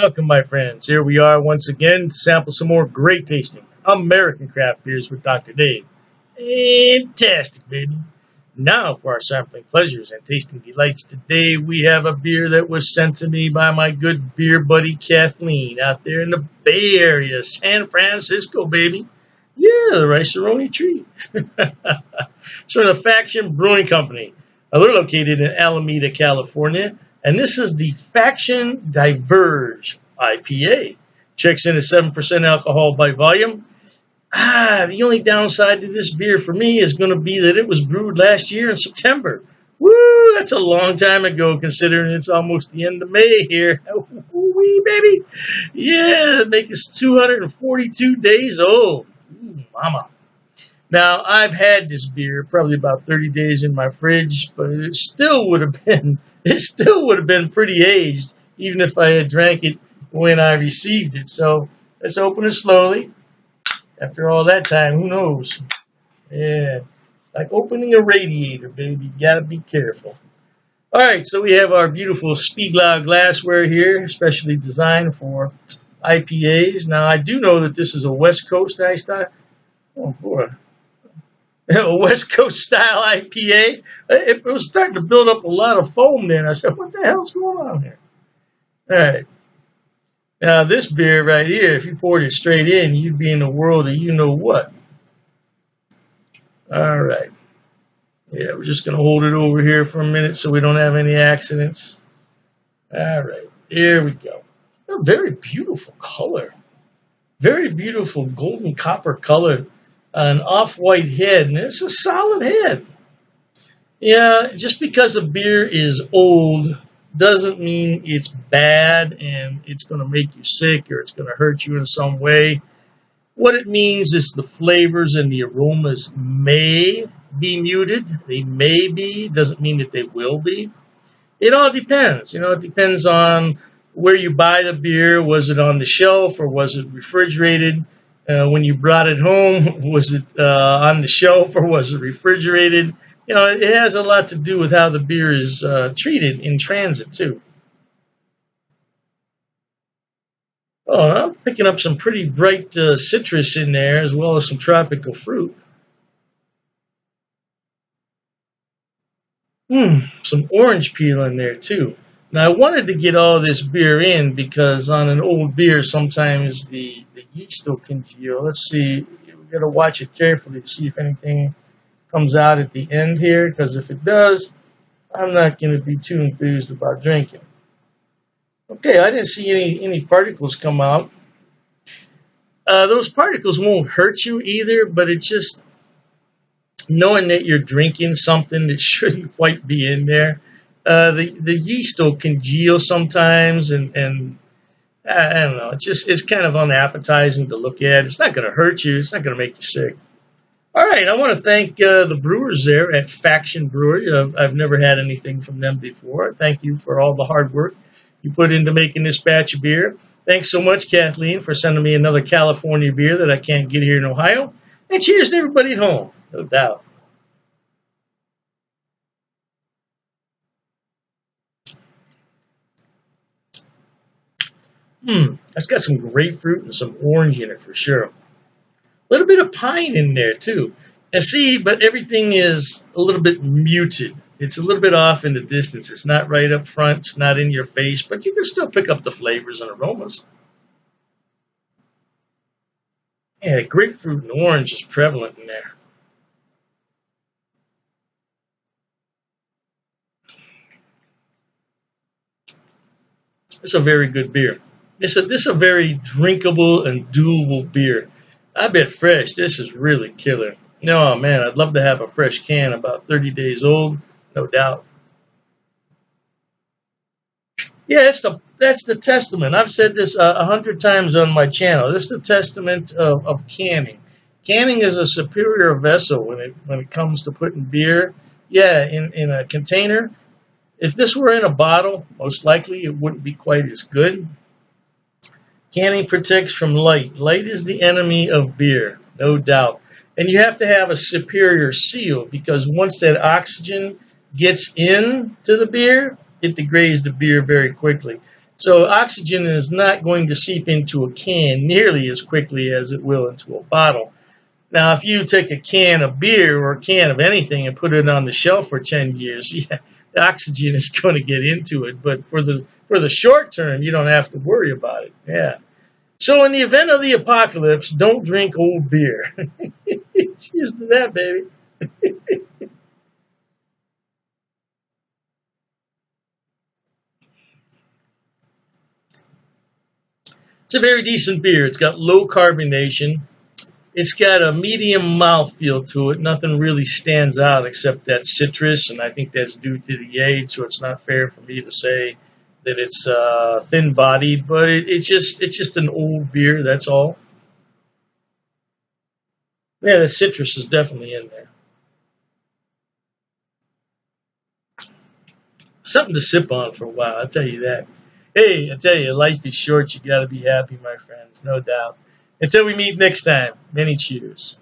Welcome, my friends. Here we are once again to sample some more great tasting American craft beers with Dr. Dave. Fantastic, baby. Now for our sampling pleasures and tasting delights. Today we have a beer that was sent to me by my good beer buddy Kathleen out there in the Bay Area, San Francisco, baby. Yeah, the Rice-A-Roni treat. It's from the Faction Brewing Company. We're located in Alameda, California. And this is the Faction Diverge IPA. Checks in at 7% alcohol by volume. The only downside to this beer for me is going to be that it was brewed last year in September. Woo, that's a long time ago considering it's almost the end of May here. Wee, baby. Yeah, that makes us 242 days old. Ooh, mama. Now, I've had this beer probably about 30 days in my fridge, but it still would have been pretty aged, even if I had drank it when I received it. So let's open it slowly. After all that time, who knows? Yeah, it's like opening a radiator, baby. You gotta be careful. All right, so we have our beautiful Spiegel glassware here, specially designed for IPAs. Now, I do know that this is a West Coast style. Oh, boy. A West Coast style IPA. It was starting to build up a lot of foam there, and I said, what the hell's going on here? All right. Now, this beer right here, if you poured it straight in, you'd be in the world of you-know-what. All right. Yeah, we're just going to hold it over here for a minute so we don't have any accidents. All right. Here we go. A very beautiful color. Very beautiful golden copper color. An off-white head, and it's a solid head. Yeah, just because a beer is old doesn't mean it's bad and it's going to make you sick or it's going to hurt you in some way. What it means is the flavors and the aromas may be muted. They may be. Doesn't mean that they will be. It all depends. It depends on where you buy the beer. Was it on the shelf or was it refrigerated? When you brought it home, was it on the shelf or was it refrigerated? It has a lot to do with how the beer is treated in transit, too. Oh, I'm picking up some pretty bright citrus in there, as well as some tropical fruit. Some orange peel in there, too. Now, I wanted to get all this beer in because on an old beer, sometimes the yeast will congeal. Let's see. We've got to watch it carefully to see if anything comes out at the end here, because if it does, I'm not going to be too enthused about drinking. Okay, I didn't see any particles come out. Those particles won't hurt you either, but it's just knowing that you're drinking something that shouldn't quite be in there. The yeast will congeal sometimes, and I don't know. It's kind of unappetizing to look at. It's not going to hurt you. It's not going to make you sick. All right, I want to thank the brewers there at Faction Brewery. I've never had anything from them before. Thank you for all the hard work you put into making this batch of beer. Thanks so much, Kathleen, for sending me another California beer that I can't get here in Ohio. And cheers to everybody at home, no doubt. That's got some grapefruit and some orange in it for sure. A little bit of pine in there too. And see, but everything is a little bit muted. It's a little bit off in the distance. It's not right up front. It's not in your face, but you can still pick up the flavors and aromas. Yeah, grapefruit and orange is prevalent in there. It's a very good beer. This is a very drinkable and doable beer. I bet fresh, this is really killer. Oh man, I'd love to have a fresh can about 30 days old, no doubt. Yeah, that's the testament. I've said this 100 times on my channel. This is the testament of canning. Canning is a superior vessel when it comes to putting beer. Yeah, in a container. If this were in a bottle, most likely it wouldn't be quite as good. Canning protects from light. Light is the enemy of beer, no doubt. And you have to have a superior seal because once that oxygen gets into the beer, it degrades the beer very quickly. So oxygen is not going to seep into a can nearly as quickly as it will into a bottle. Now, if you take a can of beer or a can of anything and put it on the shelf for 10 years, yeah, the oxygen is going to get into it. But for the short term, you don't have to worry about it. Yeah. So in the event of the apocalypse, don't drink old beer. Cheers to that, baby. It's a very decent beer. It's got low carbonation. It's got a medium mouthfeel to it. Nothing really stands out except that citrus, and I think that's due to the age. So it's not fair for me to say that it's thin-bodied, but it's just an old beer. That's all. Yeah, the citrus is definitely in there. Something to sip on for a while. I'll tell you that. Hey, I tell you, life is short. You got to be happy, my friends, no doubt. Until we meet next time, many cheers.